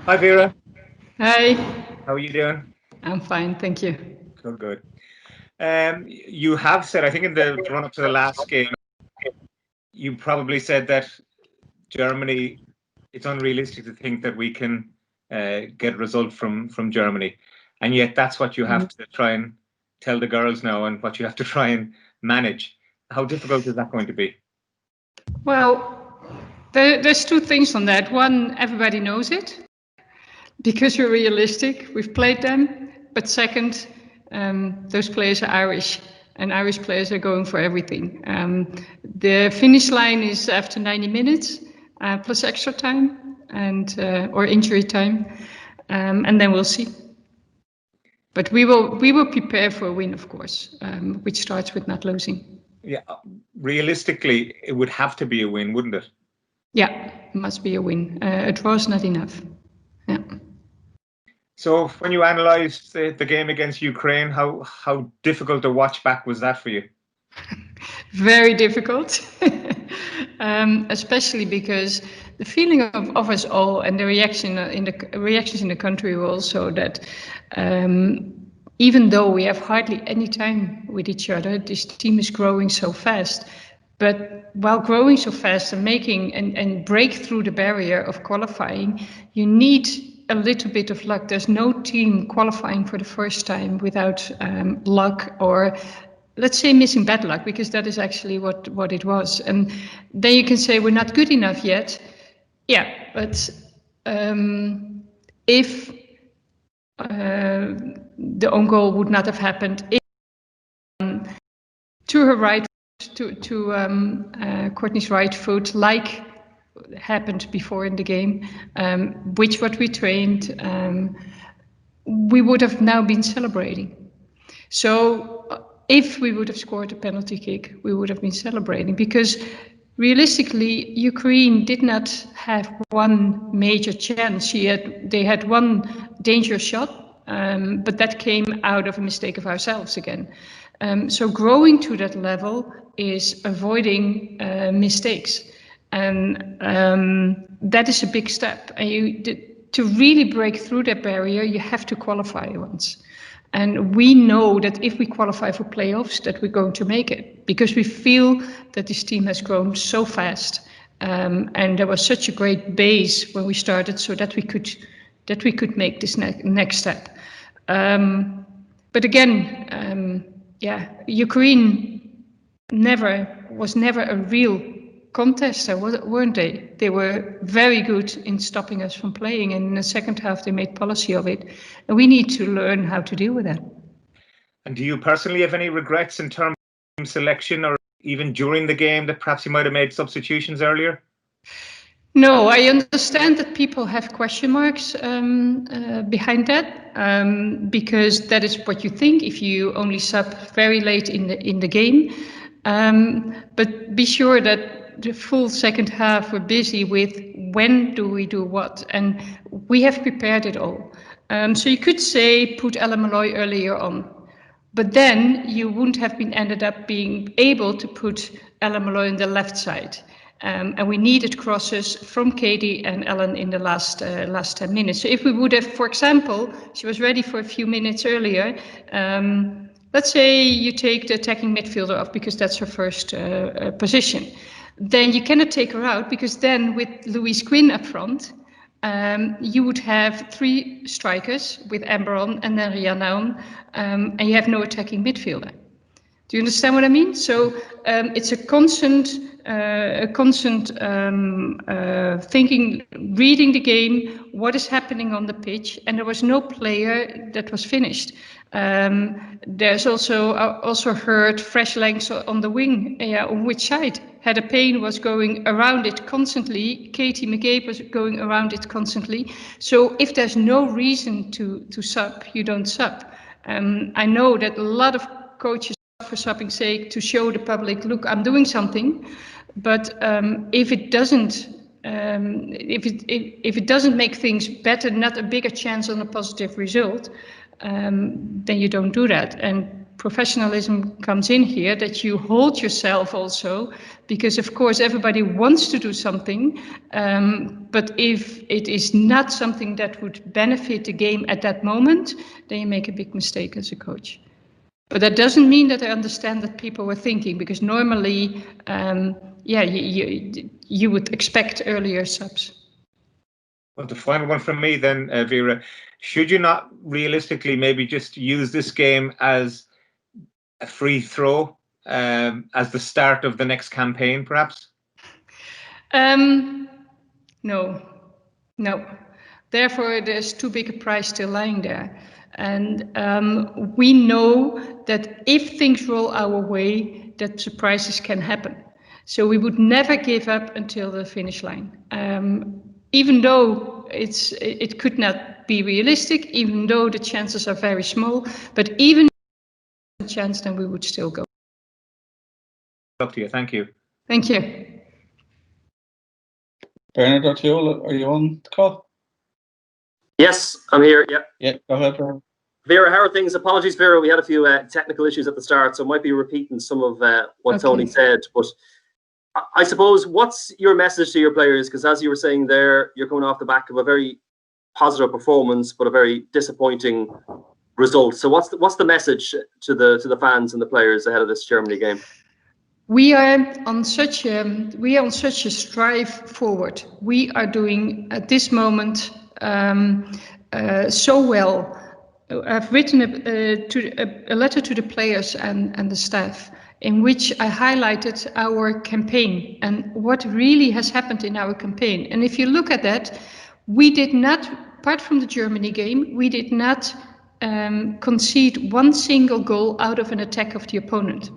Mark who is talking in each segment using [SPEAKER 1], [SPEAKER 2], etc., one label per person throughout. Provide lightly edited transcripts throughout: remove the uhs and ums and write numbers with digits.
[SPEAKER 1] Hi Vera,
[SPEAKER 2] Hi,
[SPEAKER 1] how are you doing?
[SPEAKER 2] I'm fine, thank you.
[SPEAKER 1] Good, good. You have said, I think in the run up to the last game, you probably said that Germany, it's unrealistic to think that we can get a result from Germany, and yet that's what you have to try and tell the girls now, and what you have to try and manage. How difficult is that going to be?
[SPEAKER 2] Well, there's two things on that. One, everybody knows it because we're realistic. We've played them. But second, those players are Irish, and Irish players are going for everything. The finish line is after 90 minutes plus extra time and or injury time, and then we'll see. But we will prepare for a win, of course, which starts with not losing.
[SPEAKER 1] Yeah, realistically, it would have to be a win, wouldn't it?
[SPEAKER 2] Yeah, must be a win. A draw is not enough. Yeah.
[SPEAKER 1] So when you analysed the game against Ukraine, how difficult a watch back was that for you?
[SPEAKER 2] Very difficult, especially because the feeling of us all and the reaction in the reactions in the country were also that even though we have hardly any time with each other, this team is growing so fast. But while growing so fast and making and break through the barrier of qualifying, you need a little bit of luck. There's no team qualifying for the first time without luck or let's say missing bad luck, because that is actually what it was. And then you can say we're not good enough yet. Yeah, but if the own goal would not have happened, if, to her right, to Courtney's right foot, like happened before in the game, which what we trained, we would have now been celebrating. So if we would have scored a penalty kick, we would have been celebrating because realistically, Ukraine did not have one major chance. They had one dangerous shot, but that came out of a mistake of ourselves again. So growing to that level is avoiding mistakes, and that is a big step. And to really break through that barrier, you have to qualify once. And we know that if we qualify for playoffs, that we're going to make it because we feel that this team has grown so fast, and there was such a great base when we started, so that we could make this next step. But again, yeah, Ukraine was never a real contest, weren't they? They were very good in stopping us from playing, and in the second half they made policy of it. And we need to learn how to deal with that.
[SPEAKER 1] And do you personally have any regrets in terms of selection, or even during the game, that perhaps you might have made substitutions earlier?
[SPEAKER 2] No, I understand that people have question marks behind that, because that is what you think if you only sub very late in the game. But be sure that the full second half we're busy with when do we do what, and we have prepared it all. So you could say put Ella Malloy earlier on. But then you wouldn't have been ended up being able to put Ella Malloy on the left side. And we needed crosses from Katie and Ellen in the last 10 minutes. So if we would have, for example, she was ready for a few minutes earlier. Let's say you take the attacking midfielder off because that's her first position. Then you cannot take her out because then with Louise Quinn up front, you would have three strikers with Amber on and then Rihanna on, and you have no attacking midfielder. Do you understand what I mean? So it's a constant thinking, reading the game, what is happening on the pitch, and there was no player that was finished. There's also heard fresh legs on the wing. Yeah, on which side? Hedda Payne was going around it constantly. Katie McCabe was going around it constantly. So if there's no reason to sub, you don't sub. I know that a lot of coaches for subbing sake to show the public, look, I'm doing something. But if it doesn't, if it doesn't make things better, not a bigger chance on a positive result, then you don't do that. And professionalism comes in here, that you hold yourself also, because of course everybody wants to do something, but if it is not something that would benefit the game at that moment, then you make a big mistake as a coach. But that doesn't mean that I understand that people were thinking, because normally, you would expect earlier subs.
[SPEAKER 1] Well, the final one from me then, Vera, should you not realistically maybe just use this game as a free throw as the start of the next campaign, perhaps?
[SPEAKER 2] No. Therefore, there's too big a price still lying there. And we know that if things roll our way, that surprises can happen. So we would never give up until the finish line. Even though it could not be realistic, even though the chances are very small, but even if there's a chance, then we would still go.
[SPEAKER 1] Talk to you. Thank you.
[SPEAKER 2] Thank you.
[SPEAKER 3] Bernard, are you on the call?
[SPEAKER 4] Yes, I'm here. Yeah.
[SPEAKER 3] Yeah, go ahead, Bernard.
[SPEAKER 4] Vera, how are things? Apologies, Vera. We had a few technical issues at the start, so I might be repeating some of what Tony said. But I suppose, what's your message to your players? Because as you were saying there, you're coming off the back of a very positive performance, but a very disappointing result. So what's the message to the fans and the players ahead of this Germany game?
[SPEAKER 2] We are on such a strive forward. We are doing at this moment so well. I've written a letter to the players and the staff in which I highlighted our campaign and what really has happened in our campaign. And if you look at that, we did not, apart from the Germany game, we did not concede one single goal out of an attack of the opponent.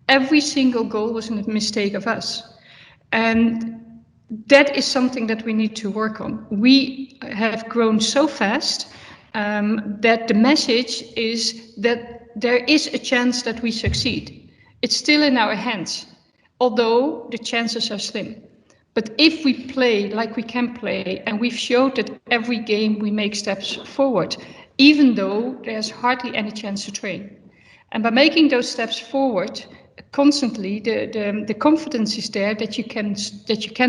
[SPEAKER 2] Every single goal was a mistake of us. And that is something that we need to work on. We have grown so fast that the message is that there is a chance that we succeed. It's still in our hands, although the chances are slim. But if we play like we can play, and we've showed that every game we make steps forward, even though there's hardly any chance to train. And by making those steps forward constantly, the confidence is there that you can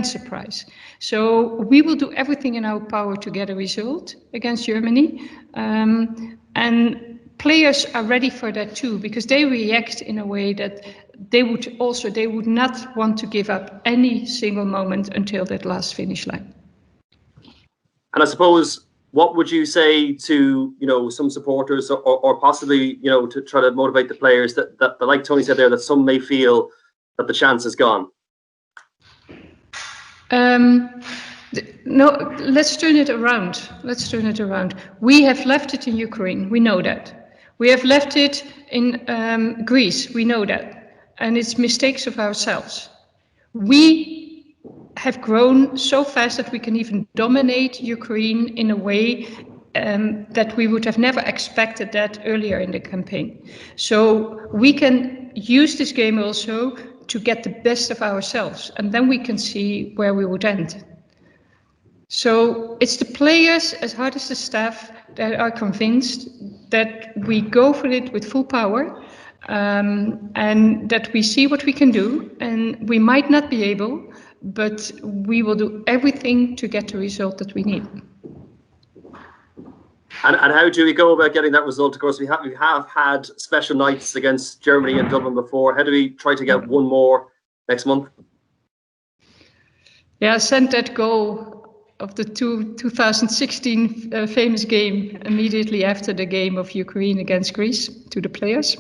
[SPEAKER 2] surprise. So we will do everything in our power to get a result against Germany, and players are ready for that too, because they react in a way that they would not want to give up any single moment until that last finish line.
[SPEAKER 4] And I suppose, what would you say to some supporters, or possibly to try to motivate the players that like Tony said there, that some may feel that the chance is gone?
[SPEAKER 2] No, let's turn it around. We have left it in Ukraine. We know that. We have left it in Greece. We know that, and it's mistakes of ourselves. We have grown so fast that we can even dominate Ukraine in a way that we would have never expected that earlier in the campaign. So we can use this game also to get the best of ourselves, and then we can see where we would end. So it's the players, as hard as the staff, that are convinced that we go for it with full power, and that we see what we can do, and we might not be able, but we will do everything to get the result that we need.
[SPEAKER 4] And how do we go about getting that result? Of course, we have had special nights against Germany and Dublin before. How do we try to get one more next month?
[SPEAKER 2] Yeah, I sent that goal of the 2016 famous game immediately after the game of Ukraine against Greece to the players.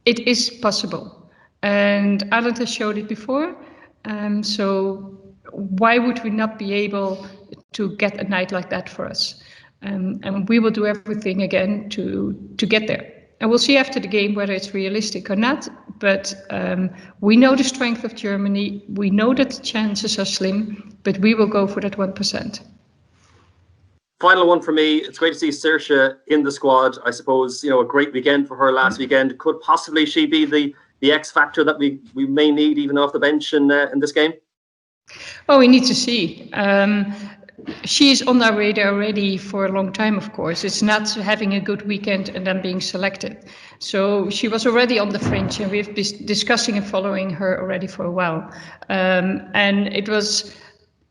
[SPEAKER 2] It is possible, and Ireland has showed it before. So why would we not be able to get a night like that for us? And we will do everything again to get there. And we'll see after the game whether it's realistic or not. But we know the strength of Germany. We know that the chances are slim, but we will go for that 1%.
[SPEAKER 4] Final one for me. It's great to see Saoirse in the squad. I suppose, a great weekend for her last weekend. Could possibly she be the X factor that we may need even off the bench in this game?
[SPEAKER 2] Well, we need to see. She's on our radar already for a long time, of course. It's not having a good weekend and then being selected. So she was already on the fringe, and we've been discussing and following her already for a while. And it was,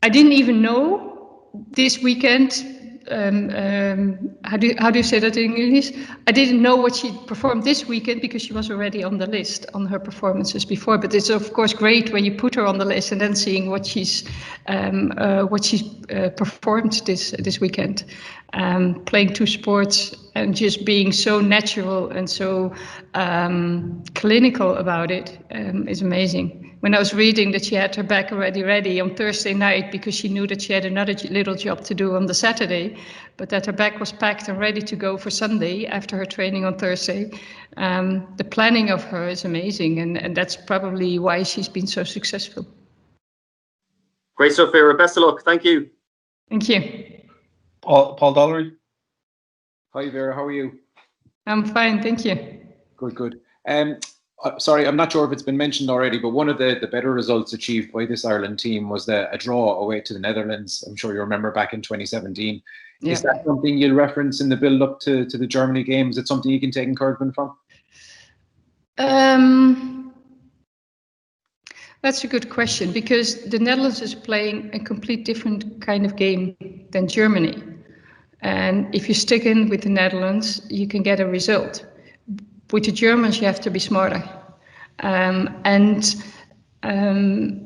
[SPEAKER 2] I didn't even know this weekend. How do you say that in English? I didn't know what she performed this weekend because she was already on the list on her performances before. But it's of course great when you put her on the list and then seeing what she's performed this weekend, playing 2 sports and just being so natural and so clinical about it is amazing. When I was reading that she had her bag already ready on Thursday night because she knew that she had another little job to do on the Saturday, but that her bag was packed and ready to go for Sunday after her training on Thursday. The planning of her is amazing, and that's probably why she's been so successful.
[SPEAKER 4] Great stuff, Vera. Best of luck. Thank you.
[SPEAKER 2] Thank you.
[SPEAKER 3] Paul Dollery.
[SPEAKER 5] Hi Vera, how are you?
[SPEAKER 2] I'm fine, thank you.
[SPEAKER 5] Good. Sorry, I'm not sure if it's been mentioned already, but one of the better results achieved by this Ireland team was a draw away to the Netherlands. I'm sure you remember back in 2017. Yeah. Is that something you'll reference in the build-up to the Germany game? Is it something you can take encouragement from?
[SPEAKER 2] That's a good question, because the Netherlands is playing a complete different kind of game than Germany. And if you stick in with the Netherlands, you can get a result. With the Germans, you have to be smarter.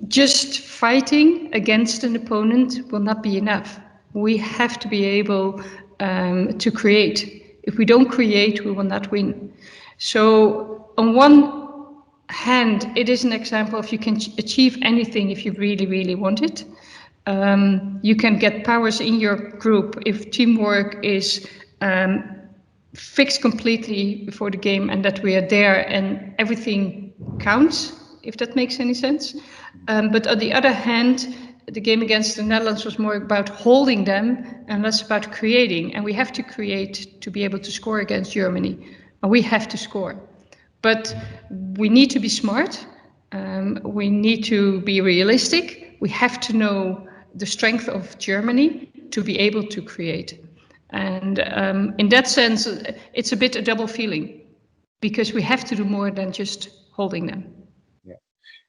[SPEAKER 2] Just fighting against an opponent will not be enough. We have to be able to create. If we don't create, we will not win. So on one hand, it is an example of you can achieve anything if you really, really want it. You can get powers in your group if teamwork is fixed completely before the game and that we are there and everything counts, if that makes any sense. But on the other hand, the game against the Netherlands was more about holding them and less about creating. And we have to create to be able to score against Germany. And we have to score. But we need to be smart. We need to be realistic. We have to know the strength of Germany to be able to create. And in that sense, it's a bit a double feeling because we have to do more than just holding them.
[SPEAKER 5] Yeah.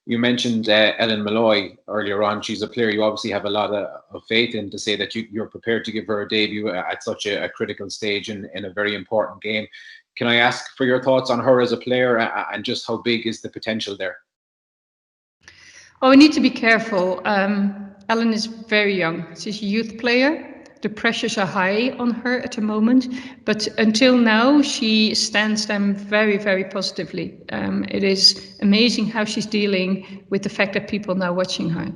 [SPEAKER 5] You mentioned Ellen Malloy earlier on. She's a player you obviously have a lot of faith in, to say that you're prepared to give her a debut at such a critical stage in a very important game. Can I ask for your thoughts on her as a player and just how big is the potential there?
[SPEAKER 2] Oh, we need to be careful. Ellen is very young. She's a youth player. The pressures are high on her at the moment, but until now, she stands them very, very positively. It is amazing how she's dealing with the fact that people are now watching her.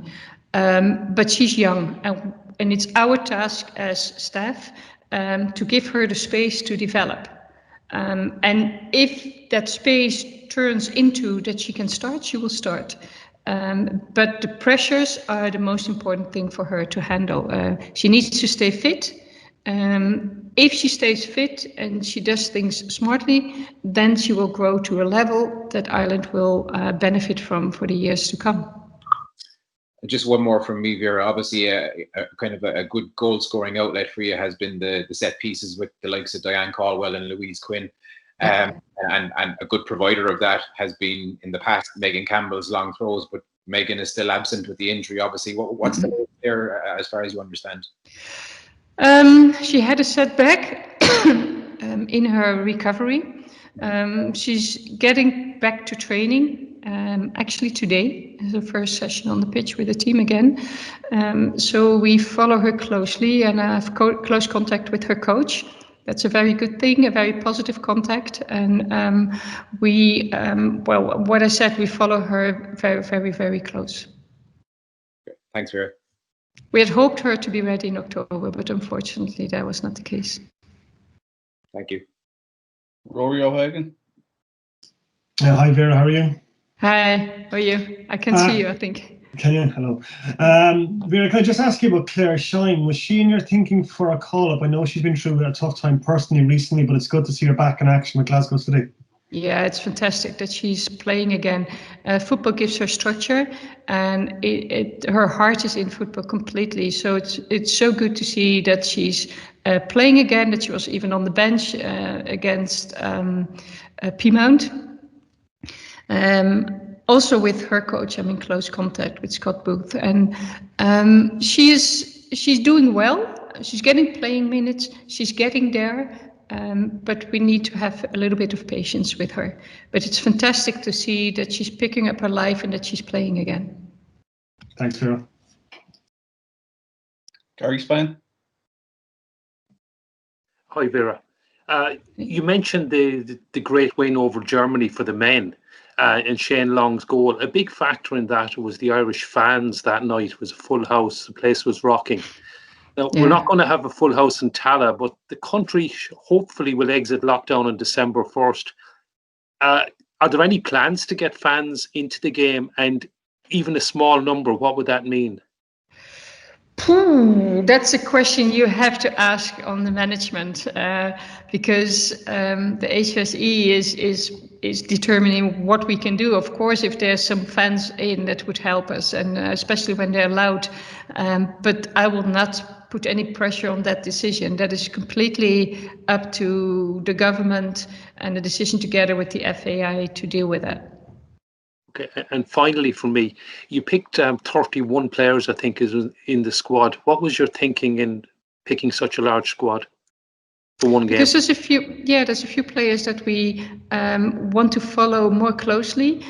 [SPEAKER 2] But she's young, and it's our task as staff to give her the space to develop. And if that space turns into that she can start, she will start. But the pressures are the most important thing for her to handle. She needs to stay fit. If she stays fit and she does things smartly, then she will grow to a level that Ireland will benefit from for the years to come.
[SPEAKER 5] Just one more from me, Vera. Obviously, a kind of a good goal-scoring outlet for you has been the set pieces with the likes of Diane Caldwell and Louise Quinn. And a good provider of that has been, in the past, Megan Campbell's long throws, but Megan is still absent with the injury, obviously. What's the there as far as you understand?
[SPEAKER 2] She had a setback in her recovery. She's getting back to training. Actually today is the first session on the pitch with the team again. So we follow her closely and I have close contact with her coach. That's a very good thing, a very positive contact. And well, what I said, we follow her very, very, very close.
[SPEAKER 5] Okay. Thanks, Vera.
[SPEAKER 2] We had hoped her to be ready in October, but unfortunately that was not the case.
[SPEAKER 5] Thank you.
[SPEAKER 3] Rory O'Hagan.
[SPEAKER 6] Hi, Vera, how are you?
[SPEAKER 2] Hi, how are you? I can see you, I think.
[SPEAKER 6] Can you? Hello. Vera, can I just ask you about Claire Shine? Was she in your thinking for a call-up? I know she's been through a tough time personally recently, but it's good to see her back in action with Glasgow City.
[SPEAKER 2] Yeah, it's fantastic that she's playing again. Football gives her structure, and her heart is in football completely. So it's so good to see that she's playing again. That she was even on the bench against Piemont. Also with her coach, I'm in close contact with Scott Booth, and she's doing well. She's getting playing minutes. She's getting there. But we need to have a little bit of patience with her. But it's fantastic to see that she's picking up her life and that she's playing again.
[SPEAKER 6] Thanks, Vera.
[SPEAKER 3] Gary Spain.
[SPEAKER 7] Hi, Vera. You mentioned the great win over Germany for the men and Shane Long's goal. A big factor in that was the Irish fans that night. It was a full house. The place was rocking. Now, we're not going to have a full house in Tala, but the country hopefully will exit lockdown on December 1st. Are there any plans to get fans into the game? And even a small number, what would that mean?
[SPEAKER 2] That's a question you have to ask on the management, because the HSE is determining what we can do. Of course, if there's some fans in, that would help us, and especially when they're loud. But I will not put any pressure on that decision. That is completely up to the government and the decision together with the FAI to deal with that.
[SPEAKER 7] Okay, and finally for me, you picked 31 players, I think, is in the squad. What was your thinking in picking such a large squad for one game?
[SPEAKER 2] Because there's a few players that we want to follow more closely.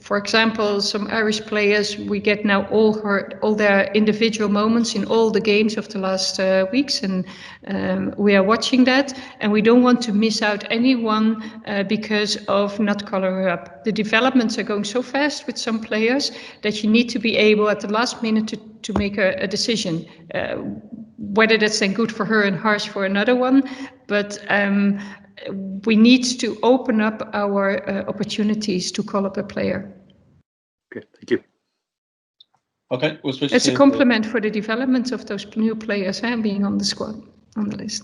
[SPEAKER 2] For example, some Irish players, we get now all their individual moments in all the games of the last weeks, and we are watching that, and we don't want to miss out anyone because of not calling her up. The developments are going so fast with some players that you need to be able at the last minute to make a decision. Whether that's then good for her and harsh for another one, but we need to open up our opportunities to call up a player.
[SPEAKER 7] Okay, thank you.
[SPEAKER 3] Okay, we'll switch.
[SPEAKER 2] It's a compliment for the development of those new players being on the squad, on the list.